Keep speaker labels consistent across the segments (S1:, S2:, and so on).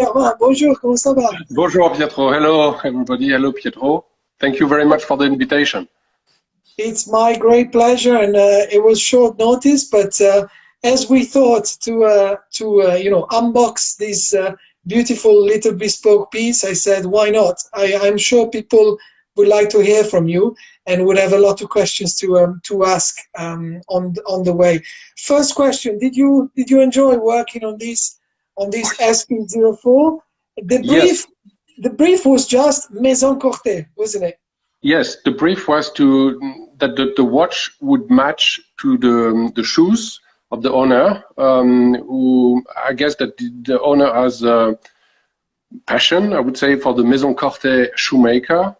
S1: Armand. Bonjour, comment ça va?
S2: Bonjour, Pietro. Hello, everybody. Hello, Pietro. Thank you very much for the invitation.
S1: It's my great pleasure, and it was short notice, but as we thought to unbox this beautiful little bespoke piece, I said, why not? I'm sure people would like to hear from you and would have a lot of questions to ask on the way. First question: Did you enjoy working on this SP04?
S2: Yes.
S1: The brief was just maison courtée, wasn't it?
S2: Yes, the brief was that the watch would match to the shoes of the owner, who I guess that the owner has a passion, I would say, for the maison courtée shoemaker.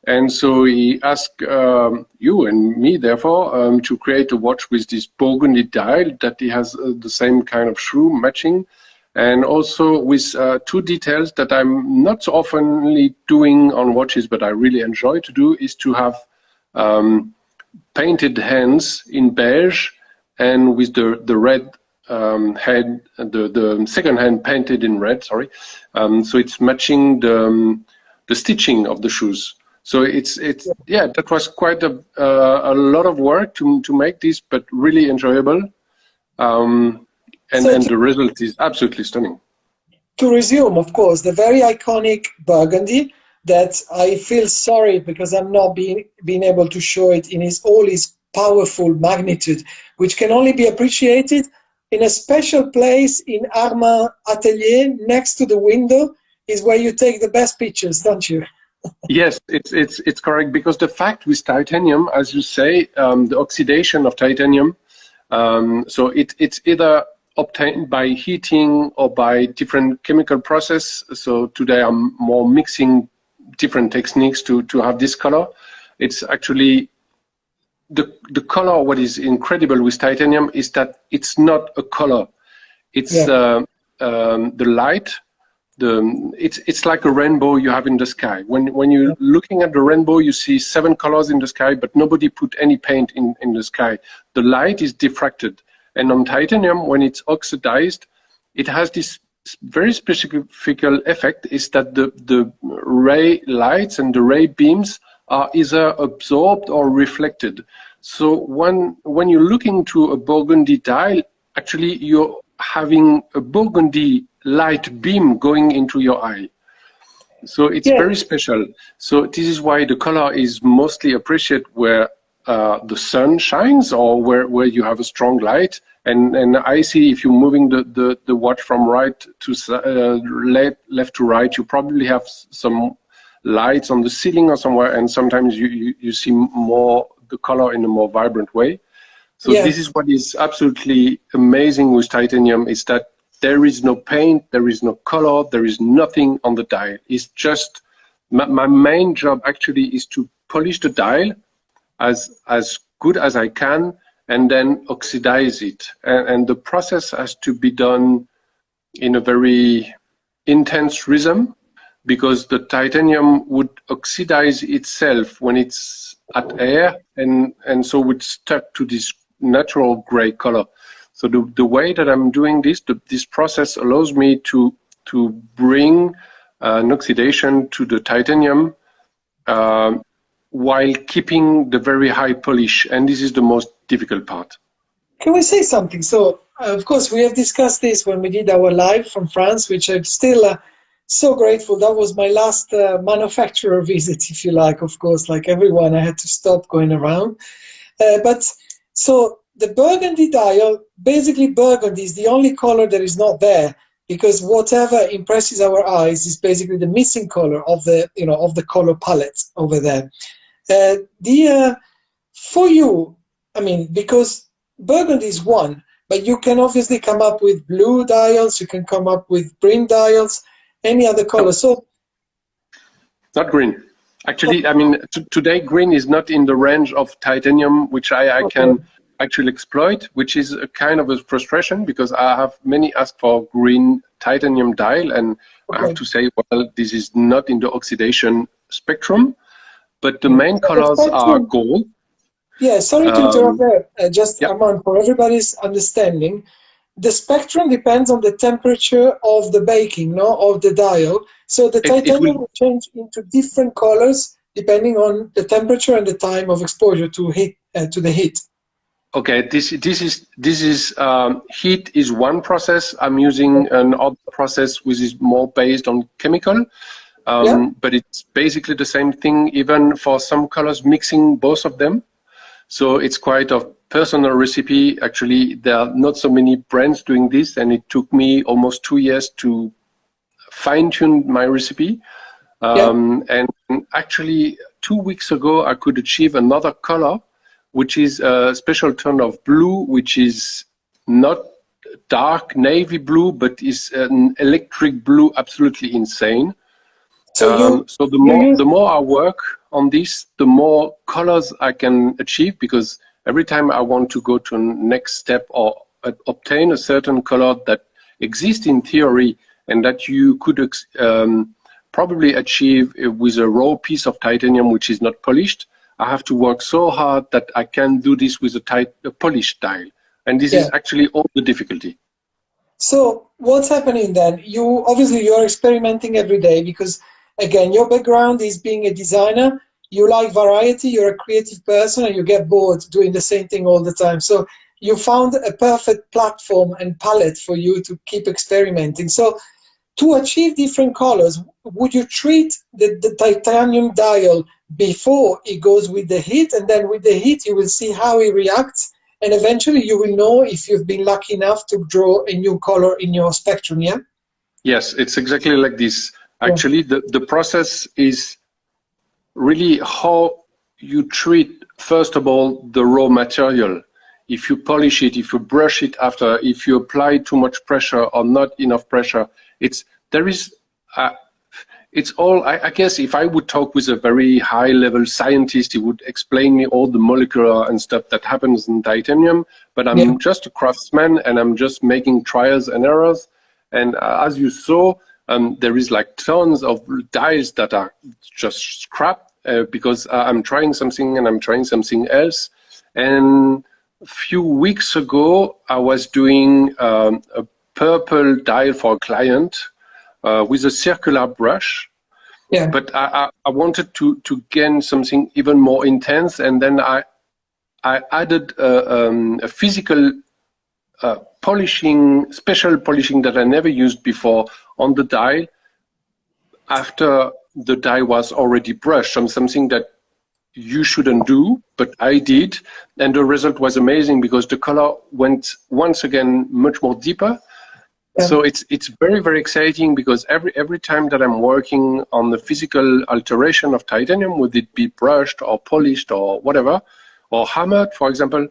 S2: And so he asked you and me, therefore, to create a watch with this burgundy dial that he has the same kind of shoe matching, and also with two details that I'm not so often doing on watches, but I really enjoy to do, is to have painted hands in beige and with the red head, the second hand painted in red, sorry. So it's matching the stitching of the shoes. So yeah, that was quite a lot of work to make this, but really enjoyable. And the result is absolutely stunning.
S1: To resume, of course, the very iconic burgundy that I feel sorry because I'm not being able to show it in all its powerful magnitude, which can only be appreciated in a special place in Armand atelier next to the window is where you take the best pictures, don't you?
S2: Yes, it's correct, because the fact with titanium, as you say, the oxidation of titanium, so it's either obtained by heating or by different chemical process. So today I'm more mixing different techniques to have this color. It's actually the color. What is incredible with titanium is that it's not a color. It's the light. It's like a rainbow you have in the sky. When you're looking at the rainbow, you see 7 colors in the sky, but nobody put any paint in the sky. The light is diffracted. And on titanium, when it's oxidized, it has this very specific effect, is that the ray lights and the ray beams are either absorbed or reflected. So when you're looking to a burgundy dial, actually you're having a burgundy light beam going into your eye. So it's very special. So this is why the color is mostly appreciated where the sun shines, or where you have a strong light. And I see if you're moving the watch from right to left to right, you probably have some lights on the ceiling or somewhere, and sometimes you see more the color in a more vibrant way. So this is what is absolutely amazing with titanium, is that there is no paint, there is no color, there is nothing on the dial. It's just my main job actually is to polish the dial as good as I can, and then oxidize it. And the process has to be done in a very intense rhythm, because the titanium would oxidize itself when it's at air, and so would stuck to this natural gray color. So the way that I'm doing this process allows me to bring an oxidation to the titanium while keeping the very high polish, and this is the most difficult part.
S1: Can we say something? So, of course, we have discussed this when we did our live from France, which I'm still so grateful. That was my last manufacturer visit, if you like, of course, like everyone, I had to stop going around. But so the burgundy dial, basically burgundy is the only color that is not there, because whatever impresses our eyes is basically the missing color of the color palette over there. For you, I mean, because burgundy is one, but you can obviously come up with blue dials, you can come up with green dials, any other color. So,
S2: not green. Actually, I mean, today green is not in the range of titanium, which I can actually exploit, which is a kind of a frustration, because I have many ask for green titanium dial, and I have to say, well, this is not in the oxidation spectrum, but the main colors are gold.
S1: Yeah, sorry to interrupt there. Just, Armand, for everybody's understanding, the spectrum depends on the temperature of the baking, no, of the dial. So the titanium will change into different colors depending on the temperature and the time of exposure to heat to the heat.
S2: Okay, this is heat is one process. I'm using another process which is more based on chemical, but it's basically the same thing. Even for some colors, mixing both of them. So it's quite a personal recipe. Actually, there are not so many brands doing this, and it took me almost 2 years to fine-tune my recipe. And actually, 2 weeks ago, I could achieve another color, which is a special tone of blue, which is not dark navy blue, but is an electric blue, absolutely insane. So the more I work on this, the more colors I can achieve, because every time I want to go to a next step or obtain a certain color that exists in theory and that you could probably achieve with a raw piece of titanium which is not polished, I have to work so hard that I can do this with a polished dial. And this is actually all the difficulty.
S1: So what's happening then? You're experimenting every day because, again, your background is being a designer. You like variety, you're a creative person, and you get bored doing the same thing all the time. So you found a perfect platform and palette for you to keep experimenting. So to achieve different colors, would you treat the titanium dial before it goes with the heat, and then with the heat you will see how it reacts, and eventually you will know if you've been lucky enough to draw a new color in your spectrum, yeah? Yes,
S2: it's exactly like this. Actually, the process is really how you treat, first of all, the raw material. If you polish it, if you brush it after, if you apply too much pressure or not enough pressure, it's all, I guess if I would talk with a very high level scientist, he would explain me all the molecular and stuff that happens in titanium, but I'm just a craftsman and I'm just making trials and errors. And as you saw, there is like tons of dials that are just scrap because I'm trying something and I'm trying something else. And a few weeks ago, I was doing a purple dial for a client with a circular brush. But I wanted to gain something even more intense, and then I added a physical polishing, special polishing that I never used before on the dial after the die was already brushed, something that you shouldn't do, but I did, and the result was amazing because the color went once again much more deeper. So it's very, very exciting because every time that I'm working on the physical alteration of titanium, would it be brushed or polished or whatever, or hammered, for example,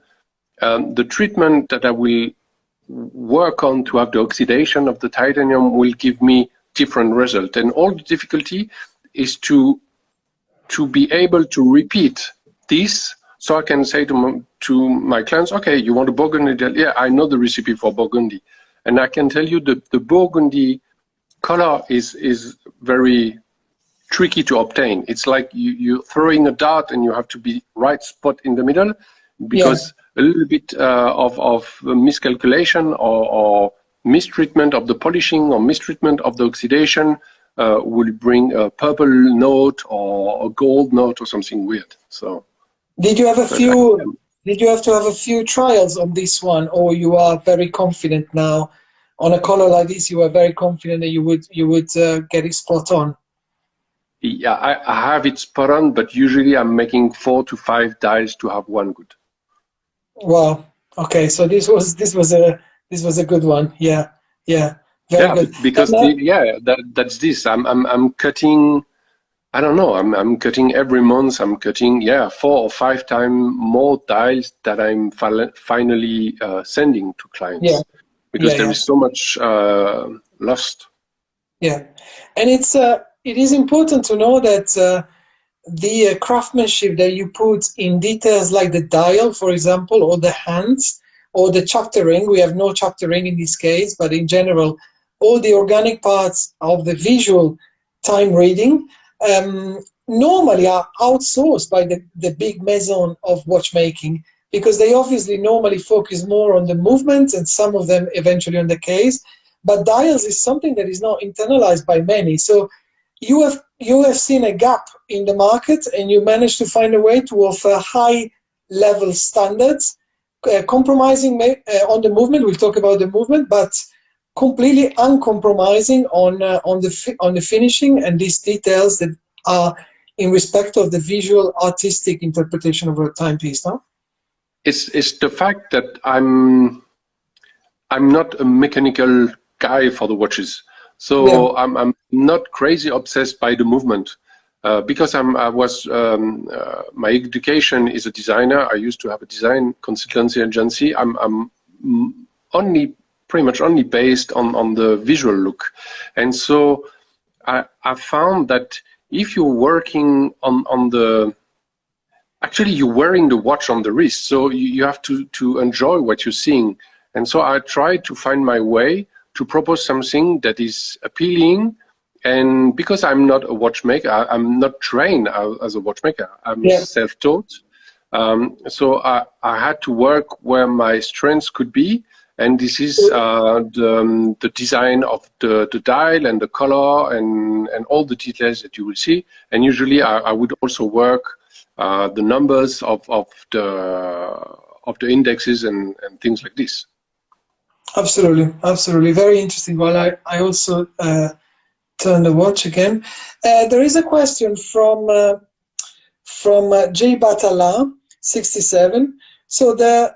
S2: the treatment that I will work on to have the oxidation of the titanium will give me different result. And all the difficulty is to be able to repeat this, so I can say to my clients, okay, you want a burgundy? Yeah, I know the recipe for burgundy. And I can tell you the burgundy color is very tricky to obtain. It's like you're throwing a dart and you have to be right spot in the middle, because a little bit of miscalculation or mistreatment of the polishing or mistreatment of the oxidation will bring a purple note or a gold note or something weird. So, did you have a few? Did you have to have a few trials on this one, or you are very confident now on a color like this? You are very confident that you would get it spot on. Yeah, I have it spot on, but usually I'm making 4 to 5 dials to have one good. Wow. Okay, so this was a good one. Yeah. Very good. Because that's this. I'm cutting. I don't know. I'm cutting every month. I'm cutting 4 or 5 times more dials that I'm finally sending to clients. Yeah. Because there is so much lost. Yeah, and it is important to know that the craftsmanship that you put in details like the dial, for example, or the hands, or the chapter ring. We have no chapter ring in this case, but in general, all the organic parts of the visual time reading normally are outsourced by the big maison of watchmaking,
S1: because they obviously normally focus more on the movement and some of them eventually on the case. But dials is something that is not internalized by many. So you have seen a gap in the market, and you managed to find a way to offer high-level standards, compromising on the movement. We'll talk about the movement, but completely uncompromising on the finishing and these details that are in respect of the visual artistic interpretation of a timepiece. No?
S2: It's the fact that I'm not a mechanical guy for the watches, so yeah. I'm not crazy obsessed by the movement, because my education is a designer. I used to have a design consultancy agency. I'm pretty much only based on the visual look, and so I found that if you're working on the, actually you're wearing the watch on the wrist, so you have to enjoy what you're seeing. And so I try to find my way to propose something that is appealing. And because I'm not a watchmaker, I'm not trained as a watchmaker, I'm self-taught. So I had to work where my strengths could be. And this is the design of the dial and the color and all the details that you will see. And usually I would also work the numbers of the indexes and things like this.
S1: Absolutely, absolutely, very interesting. Well, I also turn the watch again. There is a question from J Batala 67. So the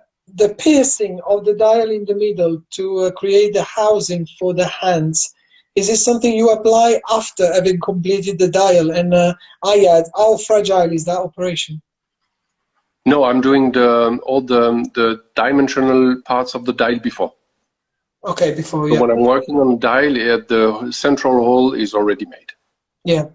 S1: piercing of the dial in the middle to create the housing for the hands, is this something you apply after having completed the dial? And how fragile is that operation?
S2: No, I'm doing all the dimensional parts of the dial before.
S1: Okay, before,
S2: so when I'm working on the dial, the central hole is already made.
S1: Yeah.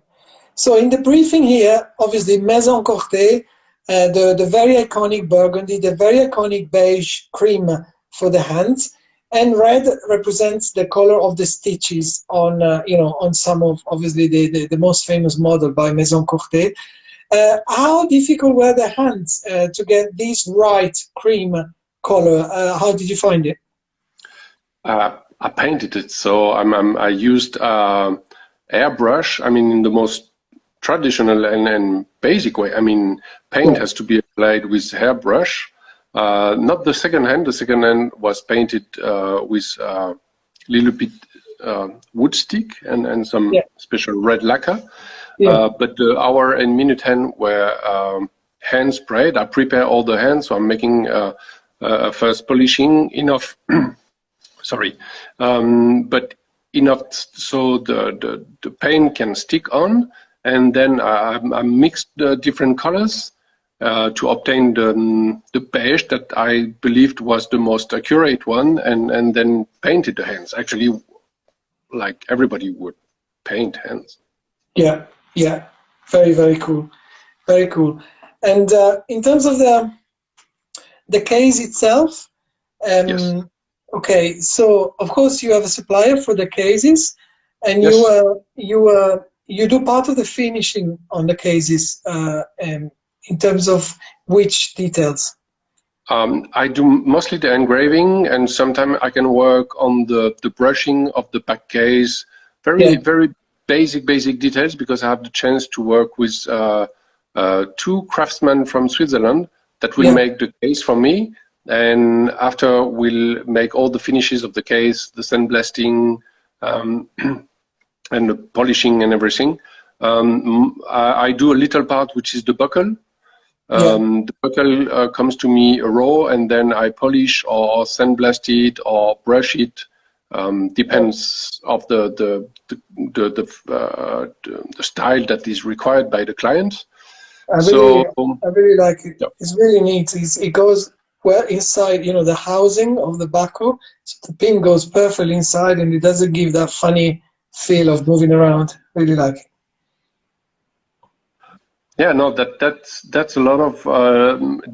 S1: So in the briefing here, obviously, Maison Corté, the very iconic burgundy, the very iconic beige cream for the hands, and red represents the color of the stitches on, on some of, obviously, the most famous model by Maison Corté. How difficult were the hands to get this right cream color? How did you find it?
S2: I painted it, so I used airbrush. I mean, in the most traditional and basic way. I mean, paint has to be applied with hairbrush, not the second hand. The second hand was painted with a little bit wood stick and some special red lacquer. But the hour and minute hand were hand sprayed. I prepare all the hands, so I'm making first polishing enough. Sorry, but enough so the paint can stick on, and then I mixed the different colors to obtain the beige that I believed was the most accurate one, and then painted the hands. Actually, like everybody would paint hands. Yeah,
S1: very, very cool, very cool. And in terms of the case itself,
S2: yes.
S1: Okay, so of course you have a supplier for the cases, and you do part of the finishing on the cases in terms of which details?
S2: I do mostly the engraving, and sometimes I can work on the brushing of the back case. Very basic details, because I have the chance to work with 2 craftsmen from Switzerland that will make the case for me. And after we'll make all the finishes of the case, the sandblasting and the polishing and everything. I do a little part, which is the buckle. The buckle comes to me raw, and then I polish or sandblast it or brush it. Depends of the style that is required by the client.
S1: I really like it. Yeah. It's really neat. It goes well inside, the housing of the buckle, so the pin goes perfectly inside, and it doesn't give that funny feel of moving around. Really like it.
S2: Yeah, no, that's a lot of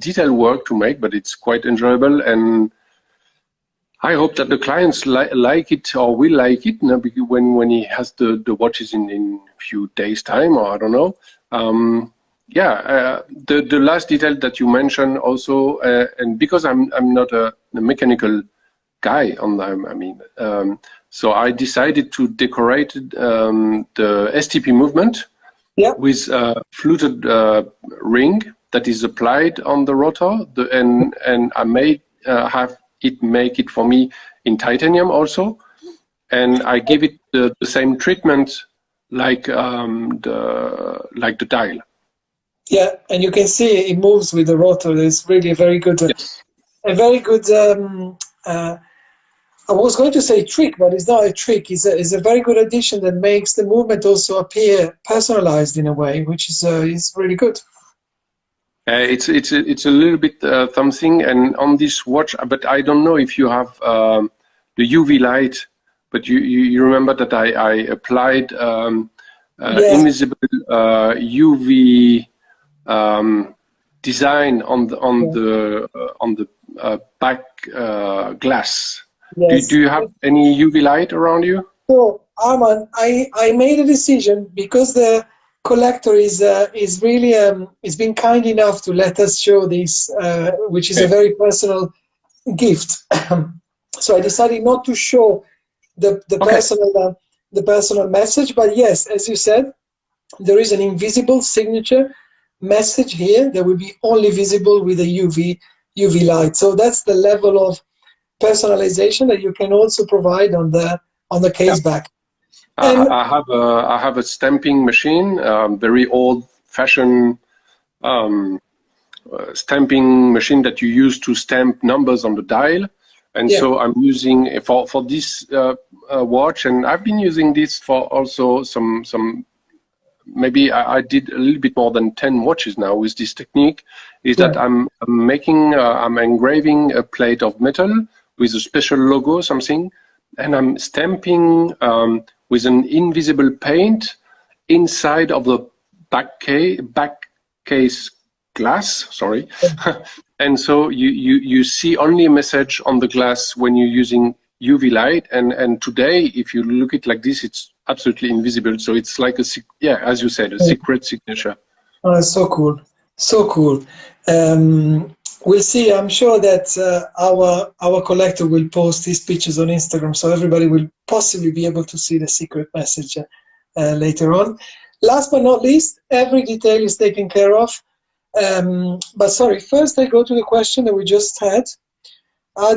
S2: detail work to make, but it's quite enjoyable, and I hope that the clients like it or will like it when he has the watches in a few days' time, or I don't know. the last detail that you mentioned also, and because I'm not a mechanical guy on them, I mean, so I decided to decorate the STP movement with a fluted ring that is applied on the rotor, and I made have it make it for me in titanium also, and I give it the same treatment like the dial.
S1: Yeah, and you can see it moves with the rotor. It's really a very good, a very good. I was going to say trick, but it's not a trick. It's a very good addition that makes the movement also appear personalized in a way, which is really good.
S2: It's a little bit something, and on this watch, but I don't know if you have the UV light, but you remember that I applied invisible UV design on the back glass.
S1: Yes.
S2: Do you have any UV light around you?
S1: So Armand, I made a decision because the collector is really is been kind enough to let us show this, which is a very personal gift. So I decided not to show the personal message, but yes, as you said, there is an invisible signature message here that will be only visible with a UV light. So that's the level of personalization that you can also provide on the case back.
S2: I have a stamping machine, very old-fashioned stamping machine that you use to stamp numbers on the dial, and so I'm using for this watch, and I've been using this for also some. Maybe I did a little bit more than 10 watches now with this technique. Is that I'm engraving a plate of metal with a special logo, something, and I'm stamping with an invisible paint inside of the back case glass. Sorry, and so you see only a message on the glass when you're using UV light. And today, if you look at it like this, it's absolutely invisible. So it's like as you said, a secret signature.
S1: Oh, so cool, so cool. We'll see. I'm sure that our collector will post these pictures on Instagram, so everybody will possibly be able to see the secret message later on. Last but not least, every detail is taken care of. But sorry, first I go to the question that we just had. How are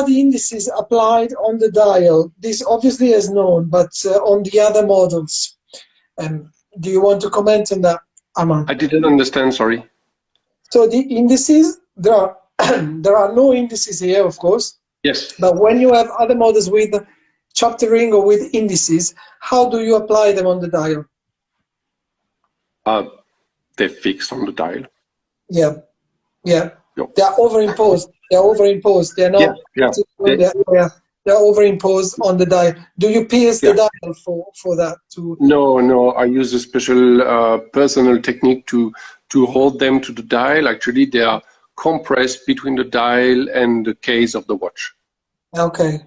S1: the indices applied on the dial? This obviously is known, but on the other models, do you want to comment on that, Armand?
S2: I didn't understand, sorry.
S1: So the indices, there are no indices here, of course.
S2: Yes.
S1: But when you have other models with chapter ring or with indices, how do you apply them on the dial?
S2: They're fixed on the dial.
S1: Yeah. Yeah. Yep. They are overimposed. They're overimposed. They're not. They're overimposed on the dial. Do you pierce the dial for that?
S2: No. I use a special personal technique to hold them to the dial. Actually, they are compressed between the dial and the case of the watch. Okay.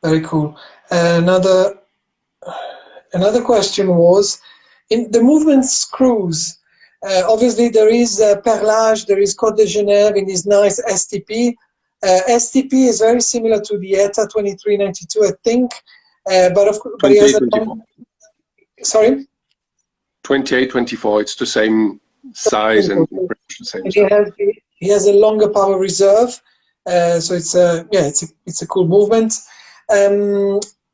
S1: Very cool. Another question was, in the movement screws, obviously there is perlage, there is Côte de Genève in this nice STP. STP is very similar to the ETA 2392, I think, but he has a long, sorry?
S2: 2824, it's the same size and the same size.
S1: He has a longer power reserve, so it's a cool movement.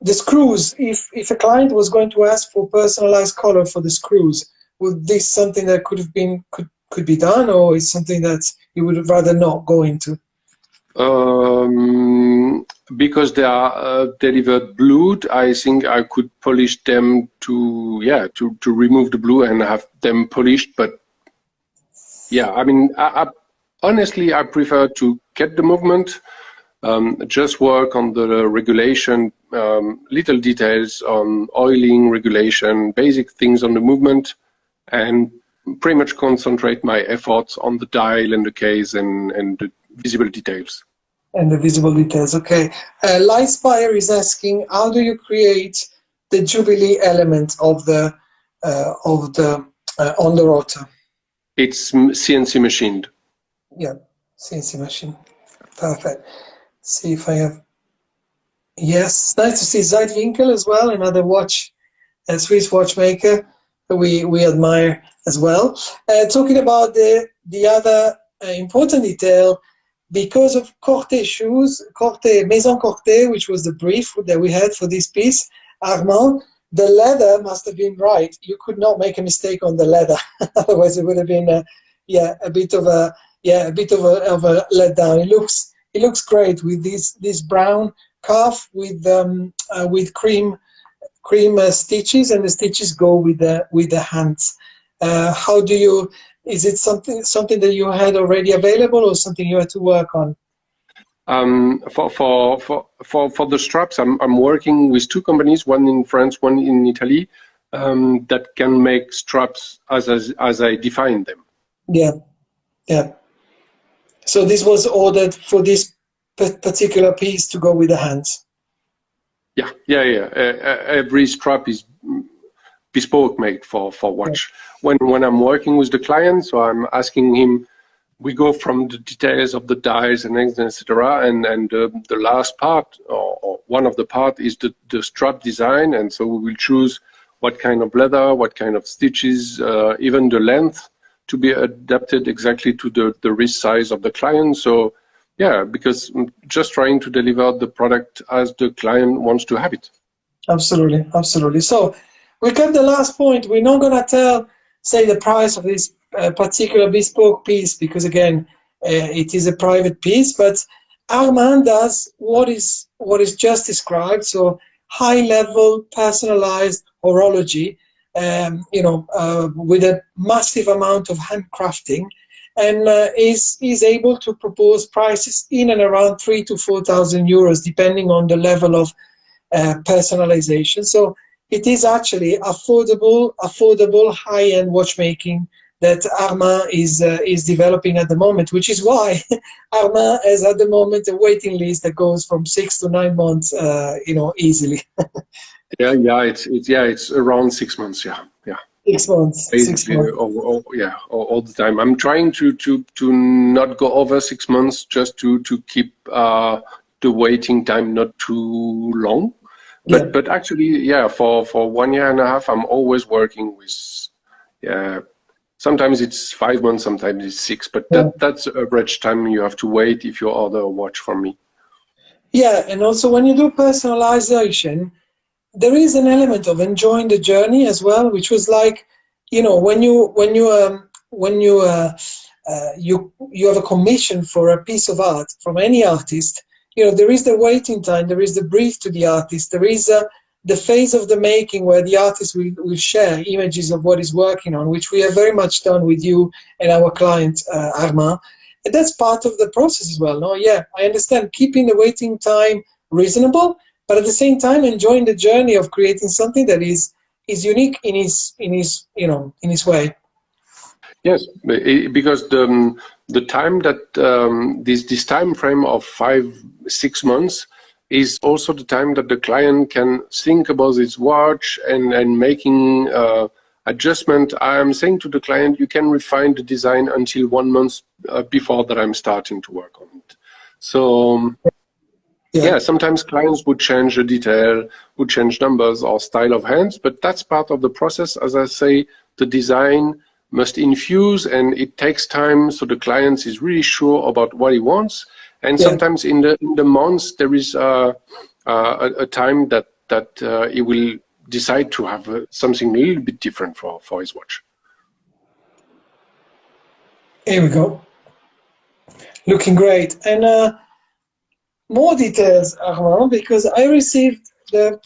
S1: The screws, if a client was going to ask for personalized color for the screws, would this something that could be done, or is something that you would rather not go into?
S2: Because they are delivered blued, I think I could polish them to remove the blue and have them polished. But yeah, I mean, honestly, I prefer to get the movement, just work on the regulation, little details on oiling, regulation, basic things on the movement, and pretty much concentrate my efforts on the dial and the case and the visible details.
S1: And the visible details, okay. Lightspire is asking, how do you create Jubilee element of the on the rotor?
S2: It's CNC machined.
S1: Yeah, CNC machine. Perfect. See if I have. Yes, nice to see Zeitwinkel as well, another watch, a Swiss watchmaker that we admire as well. Talking about the other important detail, because of Corté shoes, Maison Corté, which was the brief that we had for this piece, Armand, the leather must have been right. You could not make a mistake on the leather, otherwise it would have been a bit of a letdown. It looks great with this brown cuff with cream stitches, and the stitches go with the hands. How do you? Is it something that you had already available, or something you had to work on?
S2: For the straps, I'm working with two companies, one in France, one in Italy, that can make straps as I define them.
S1: Yeah. So this was ordered for this particular piece to go with the hands.
S2: Yeah. Every strap is bespoke made for watch. Yeah. When I'm working with the client, so I'm asking him. We go from the details of the dies and etc. And the last part, or one of the part, is the strap design. And so we will choose what kind of leather, what kind of stitches, even the length to be adapted exactly to the wrist size of the client. So yeah, because I'm just trying to deliver the product as the client wants to have it.
S1: Absolutely. So we got the last point. We're not going to say the price of this particular bespoke piece, because again, it is a private piece, but Armand does what is just described. So high level personalized horology, with a massive amount of handcrafting, and is able to propose prices in and around 3,000 to 4,000 euros, depending on the level of personalization. So it is actually affordable high-end watchmaking that Armand is developing at the moment, which is why Armand has at the moment a waiting list that goes from 6 to 9 months, easily.
S2: It's around 6 months. Yeah.
S1: 6 months.
S2: Basically,
S1: 6 months.
S2: All the time. I'm trying to not go over 6 months, just to keep the waiting time not too long. But actually, for 1 year and a half, I'm always working with. Sometimes it's 5 months, sometimes it's 6, but that's the average time you have to wait if you order a watch from me.
S1: Yeah, and also when you do personalization, there is an element of enjoying the journey as well, which was like, when you have a commission for a piece of art from any artist, there is the waiting time, there is the brief to the artist, there is the phase of the making where the artist will share images of what he's working on, which we have very much done with you and our client, Armand. And that's part of the process as well. No, yeah, I understand keeping the waiting time reasonable, but at the same time enjoying the journey of creating something that is unique in his way.
S2: Yes, because the time that this time frame of 5-6 months is also the time that the client can think about his watch and making adjustment. I am saying to the client, you can refine the design until 1 month before that I'm starting to work on it. So sometimes clients would change a detail, would change numbers or style of hands, but that's part of the process. As I say, the design must infuse, and it takes time, so the client is really sure about what he wants. And sometimes in the months there is a time that he will decide to have something a little bit different for his watch.
S1: Here we go. Looking great. And more details, Armand, because I received the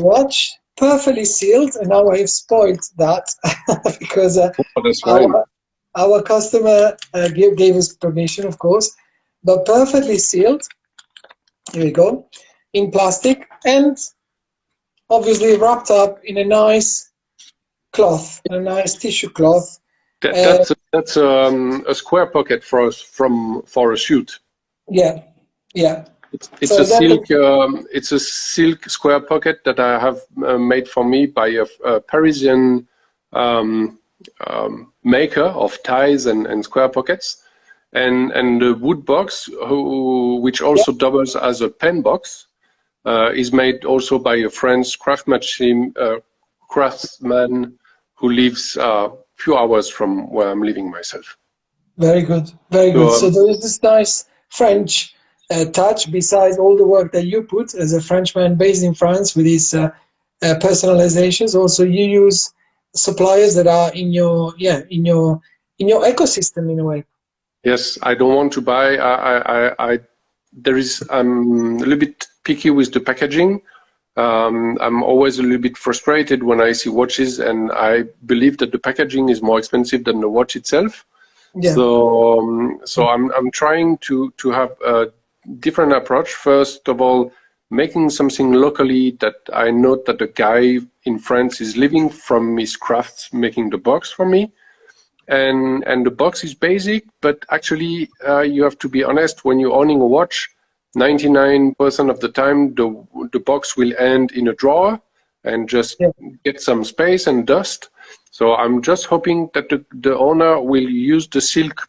S1: watch perfectly sealed, and now I have spoiled that because our customer gave us permission, of course, but perfectly sealed. Here we go, in plastic, and obviously wrapped up in a nice cloth, a nice tissue cloth.
S2: That's a square pocket for a suit.
S1: Yeah.
S2: It's
S1: So
S2: a silk. It's a silk square pocket that I have made for me by a Parisian maker of ties and square pockets, and the wood box, which also doubles as a pen box, is made also by a French craftsman who lives a few hours from where I'm living myself.
S1: Very good, very good. So there is this nice French touch besides all the work that you put as a Frenchman based in France with these personalizations. Also, you use suppliers that are in your ecosystem in a way.
S2: Yes, I don't want to buy. I'm a little bit picky with the packaging. I'm always a little bit frustrated when I see watches, and I believe that the packaging is more expensive than the watch itself. Yeah. So I'm trying to have a different approach. First of all, making something locally that I know that the guy in France is living from his crafts, making the box for me. And the box is basic, but actually you have to be honest, when you're owning a watch, 99% of the time the box will end in a drawer and just get some space and dust. So I'm just hoping that the owner will use the silk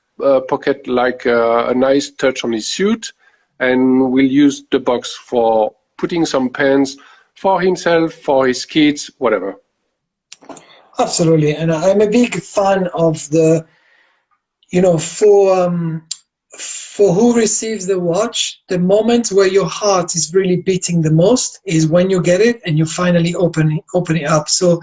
S2: pocket like a nice touch on his suit, and will use the box for putting some pens for himself, for his kids, whatever.
S1: Absolutely, and I'm a big fan of the, for who receives the watch, the moment where your heart is really beating the most is when you get it and you finally open it up. So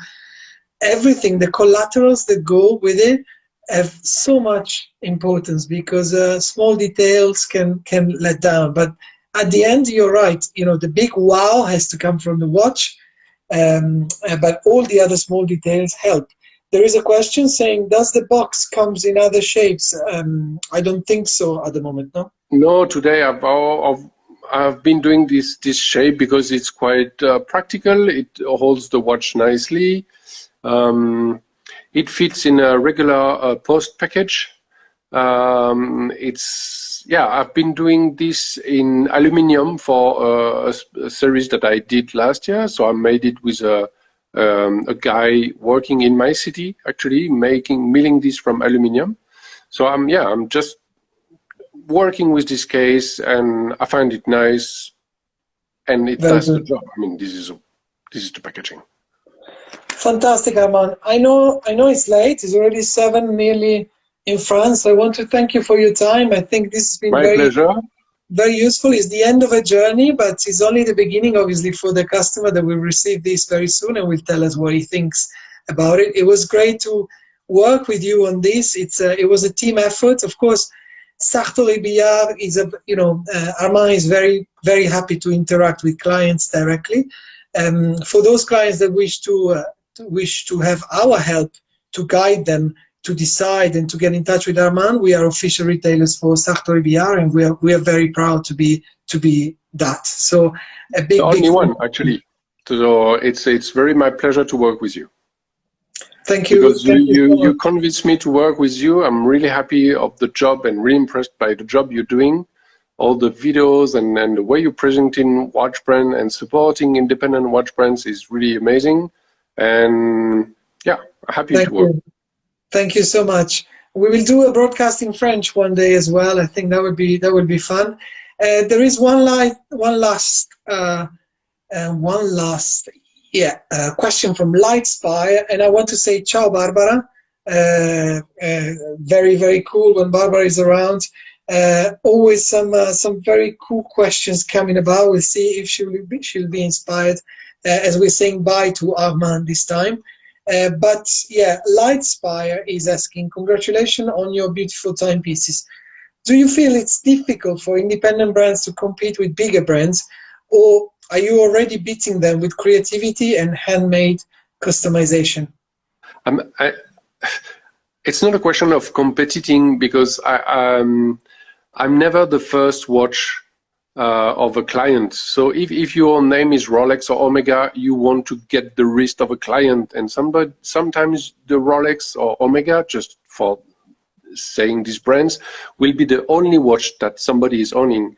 S1: everything, the collaterals that go with it have so much importance, because small details can let down. But at the end, you're right, the big wow has to come from the watch. But all the other small details help. There is a question saying, does the box comes in other shapes? I don't think so at the moment, no? No,
S2: today I've been doing this shape because it's quite practical. It holds the watch nicely. It fits in a regular post package. I've been doing this in aluminium for a series that I did last year. So I made it with a guy working in my city, actually milling this from aluminium. So I'm just working with this case, and I find it nice, and it does the job. I mean, this is the packaging.
S1: Fantastic, Armand. I know it's late. It's already 7 nearly in France. I want to thank you for your time. I think this has been
S2: my pleasure.
S1: Very useful. It's the end of a journey, but it's only the beginning, obviously, for the customer that will receive this very soon and will tell us what he thinks about it. It was great to work with you on this. It was a team effort. Of course, Sartory Billard is Armand is very, very happy to interact with clients directly. For those clients that wish to have our help to guide them to decide and to get in touch with Armand, we are official retailers for Sartory Billard, and we are very proud to be that. So a big,
S2: only one actually. So it's very my pleasure to work with you.
S1: Thank you.
S2: Because you convinced me to work with you. I'm really happy of the job and really impressed by the job you're doing. All the videos and the way you're presenting watch brand and supporting independent watch brands is really amazing. And happy to work.
S1: Thank you so much. We will do a broadcast in French one day as well. I think that would be fun. There is one last question from Lightspire, and I want to say ciao, Barbara. Very, very cool when Barbara is around. Always some very cool questions coming about. We'll see if she'll be inspired as we're saying bye to Armand this time. But Lightspire is asking, congratulations on your beautiful timepieces. Do you feel it's difficult for independent brands to compete with bigger brands, or are you already beating them with creativity and handmade customization?
S2: It's not a question of competing, because I'm never the first watch of a client. So if your name is Rolex or Omega, you want to get the wrist of a client, and sometimes the Rolex or Omega, just for saying these brands, will be the only watch that somebody is owning.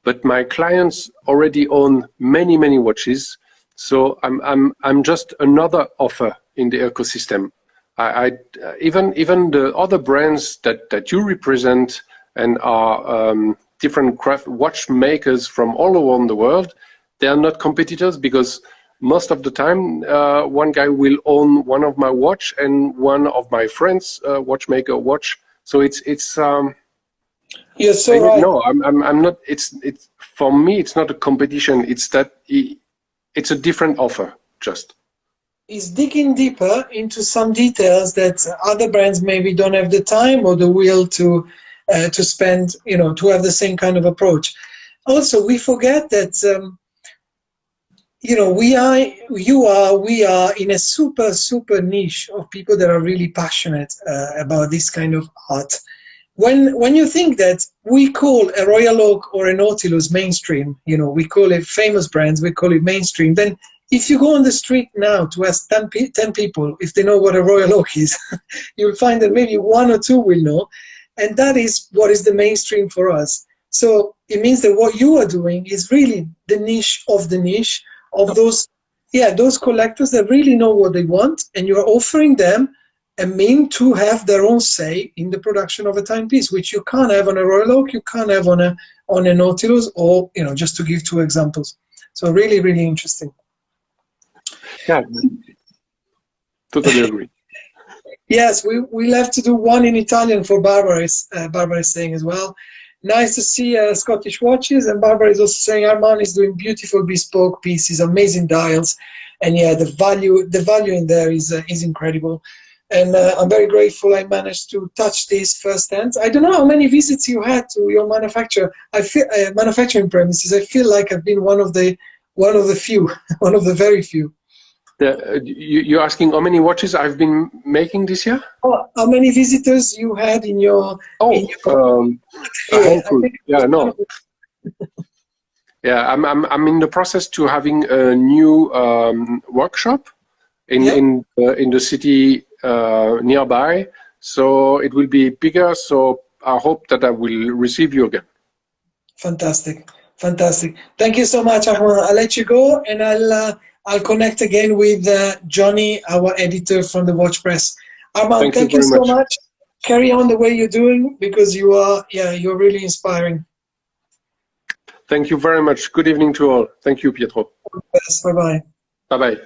S2: but my clients already own many watches. So I'm just another offer in the ecosystem. Even the other brands that you represent and are different craft watchmakers from all around the world, they are not competitors, because most of the time one guy will own one of my watch and one of my friends watchmaker watch. So it's
S1: you're so right.
S2: No, I'm not. It's for me. It's not a competition. It's that it's a different offer. Just
S1: is digging deeper into some details that other brands maybe don't have the time or the will to spend, to have the same kind of approach. Also, we forget that we are in a super niche of people that are really passionate about this kind of art. When you think that we call a Royal Oak or a Nautilus mainstream, we call it famous brands, we call it mainstream, then if you go on the street now to ask 10 people if they know what a Royal Oak is, you'll find that maybe 1 or 2 will know, and that is what is the mainstream for us. So it means that what you are doing is really the niche of the niche of those collectors that really know what they want, and you're offering them a mean to have their own say in the production of a timepiece, which you can't have on a Royal Oak, you can't have on a Nautilus, or just to give 2 examples. So really interesting.
S2: Yeah, totally agree.
S1: Yes, we'll have to do one in Italian for Barbara is saying as well. Nice to see Scottish watches, and Barbara is also saying Armand is doing beautiful bespoke pieces, amazing dials, and yeah, the value in there is incredible. And I'm very grateful I managed to touch these firsthand. I don't know how many visits you had to your manufacturing premises. I feel like I've been one of the few, one of the very few.
S2: You're asking how many watches I've been making this year?
S1: Oh, how many visitors you had in your?
S2: A handful. Yeah, no. Yeah, I'm in the process to having a new workshop in the city nearby. So it will be bigger. So I hope that I will receive you again.
S1: Fantastic. Thank you so much, Armand. I'll let you go, and I'll connect again with Johnny, our editor from the Watch Press. Armand, thank you so much. Carry on the way you're doing, because you're really inspiring.
S2: Thank you very much. Good evening to all. Thank you, Pietro.
S1: Bye-bye.
S2: Bye-bye.